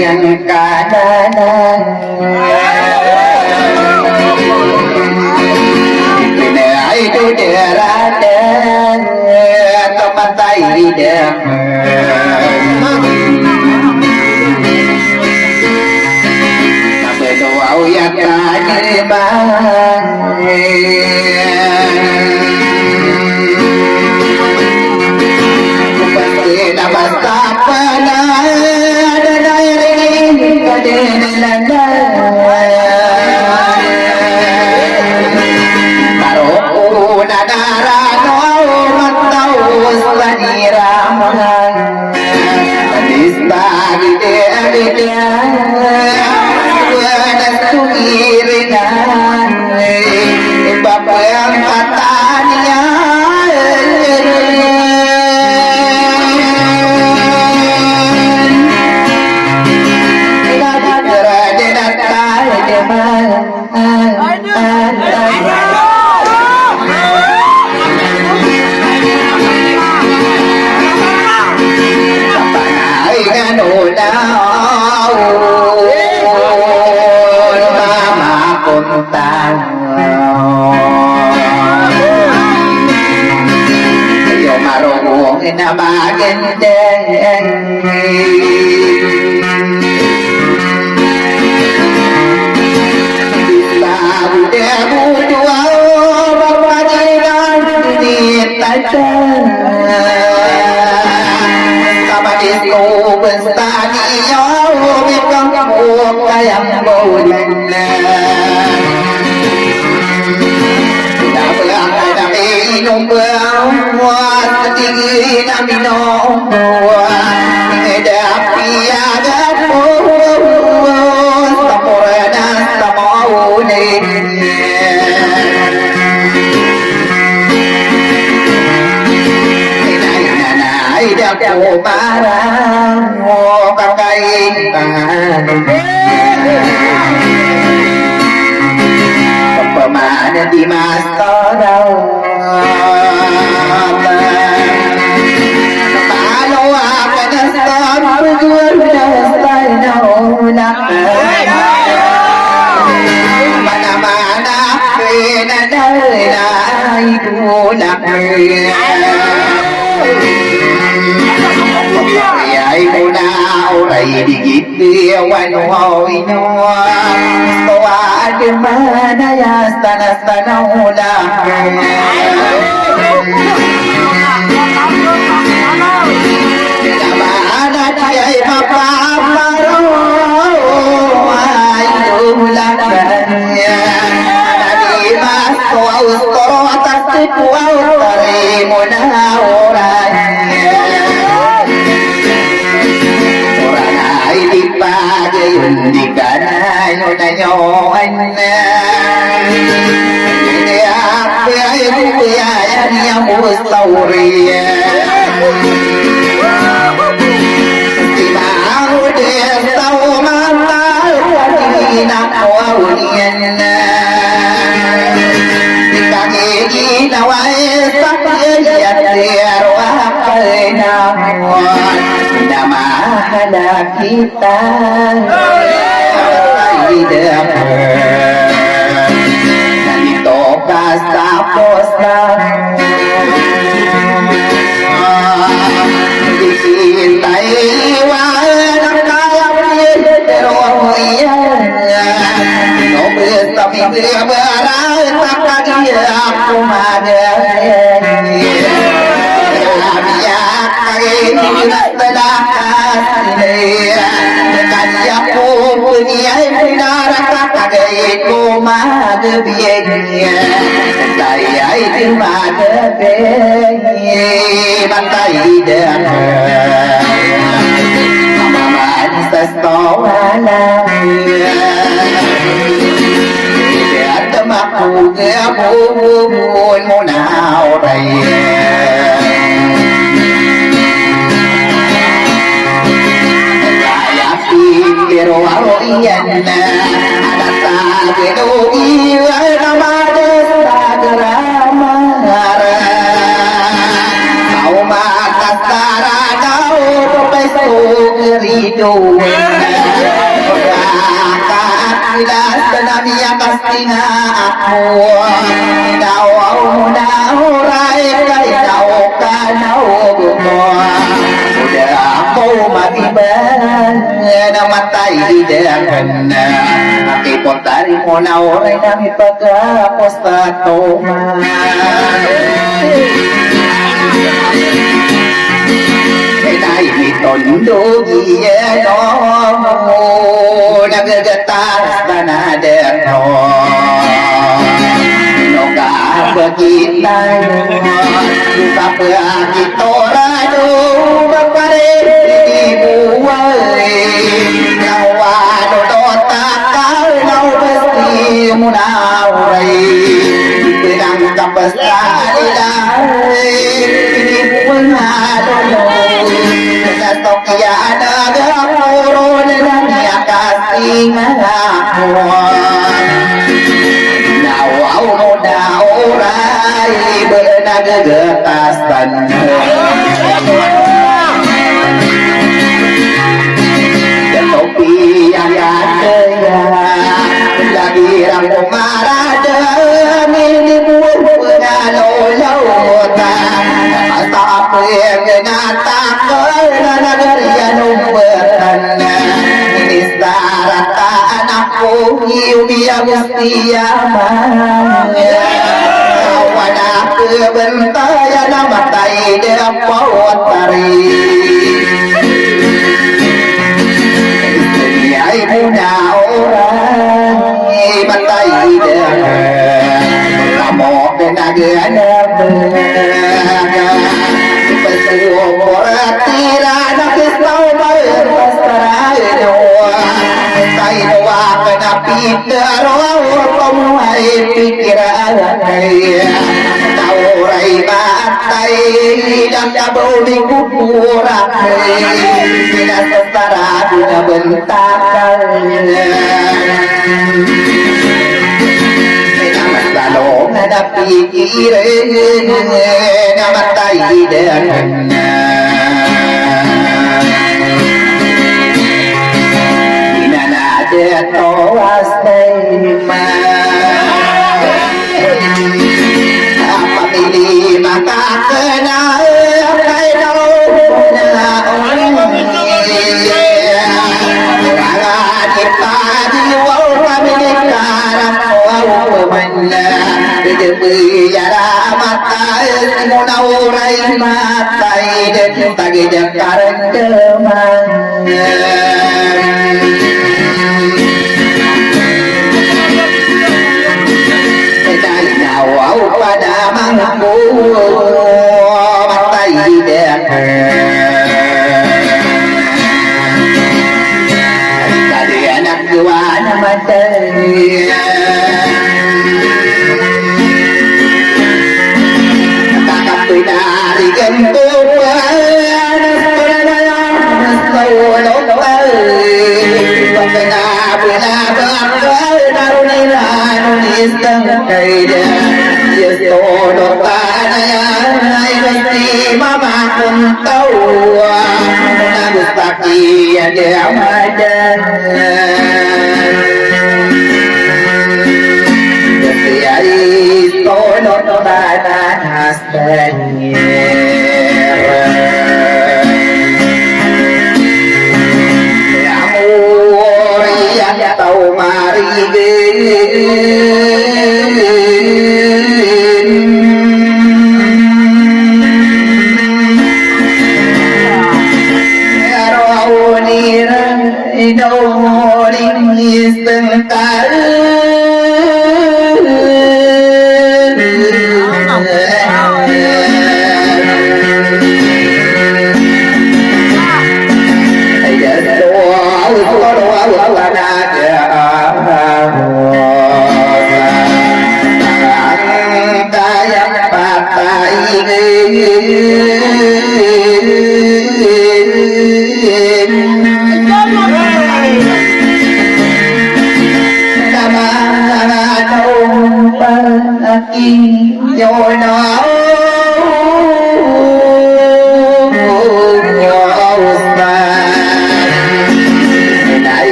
yang kanan itu derada teman tidak berdoa yang kanan nama sapana Bapak yang katanya na maganda pemana di masa kalau akan stop berjuang mana-mana pena dah itu nak ibu na orai digit wan hoi no so ad mana ya stana ula mana dia papa paro ai ula ya di mas so ustoro atas ku tare mona orai di kanan nyo anh apa ibu ya yang mustawri di mau dia tahu mata di nak awalnya di kaki nawai sakya dia roh kena nama ada kita tidak dan itu kasta posta dicintai wadah kaya rohnya no tapi dia berat tak dia aku ada Pero besok rindu Tidak senami atas tina aku Dau rai kai dau kanau Udah aku mati Nama matai dengan Aki pontari monau rai nami paga postatoma Nay mi tổn đô gì đó Đã getar sana đẹp nó cả bờ kita Kita kita rado Bapare ibu Nawa do takal Nau besti munaurai Pedang kapas adilai Ibu ngado Tokia ada puro dan dia kasih aku Nawau dau rai bernaga getasan Topi yang ada lagi rambut marah demi dibuat pengalau lautan Tak pengenatan Nagariya numbertan Ini sarata anakku Iubiya mustiyama Wadah kebentaya Namatai dapawat tari Istri muda orang Matai dengan Ramok dan agana Pesuorati anak istau bayar pasaraino Sainwa kena pitero Pemai pikiran Taurai matai Dan kabau di kuburan Bila sesara guna bentakan Lalu ada pikiran Nama tai dengan Inana ada toas tema Apa pilih maka kena Kai tau Rangan kita diwau kami dikarang Biyara mata Munau rai matai Dan tagi jakaran demang Dari nawau pada mangku Matai dan Tadi anak juan matai Dari gentur Tahu mari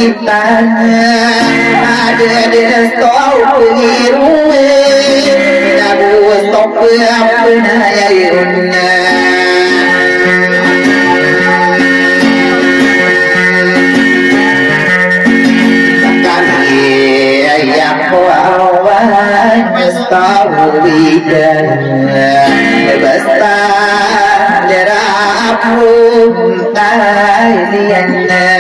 kita ada di stop biru lagu stop apa naya iruna kami ayam awan stop bidan basta derapu taliana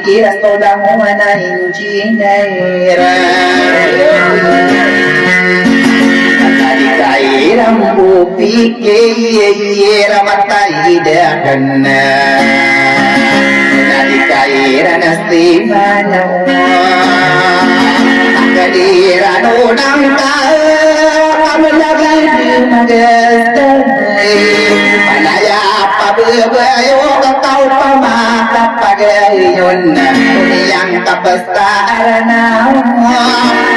Kira soda mana injinera tadi kairam bupi kira mata ida kena tadi kaira nasti mana kadira nonang ta kamelagi magestai panaya pabebayo kau pamata pagayon yang kapastarana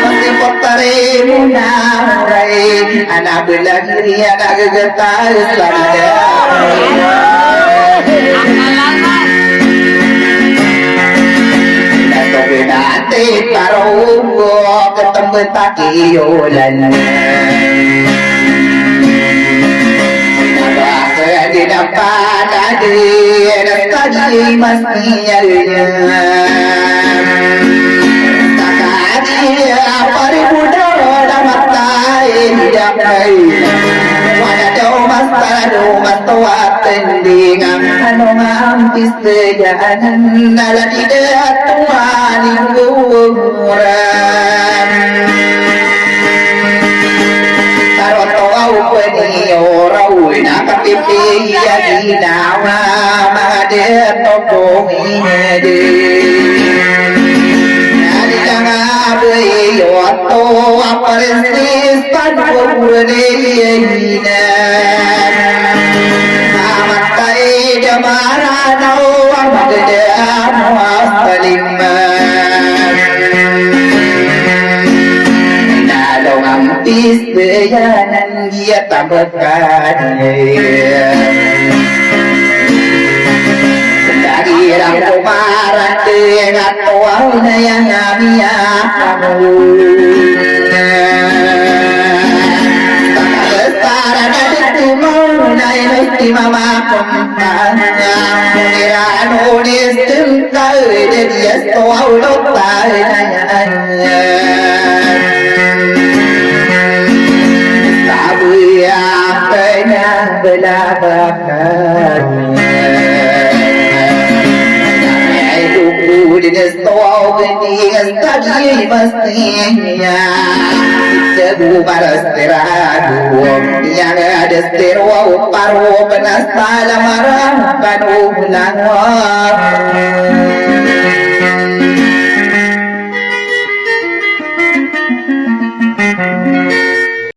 masih potare munarai anak belagiri anak gegetar selada Nate karo ketemu betakiulan di depan hadir tadi mestinya takadi paribuda damatai dapai wadau mas tua tendingan anu ngampis sejalan dalam tidak tuan liburan na kapipi ya ginawa mga detong inedi nari nga buyoto aparensis panwurneina mamatay damaranaw ang magdaan wasaliman ang pisbayanan dia tabakan Dahirang kumaran dengan tuaw na yang amiyak kamu Pagkasaran na dito mo na inustimawa kumpanya Muniraan unis tungkal de dias tuaw lupay na yan yang kenyang belabakan Hidup di nestoau Keningas tadi mestinya Sebu balas teradu Yang ada seteru paru Penas malam marah Panu langwar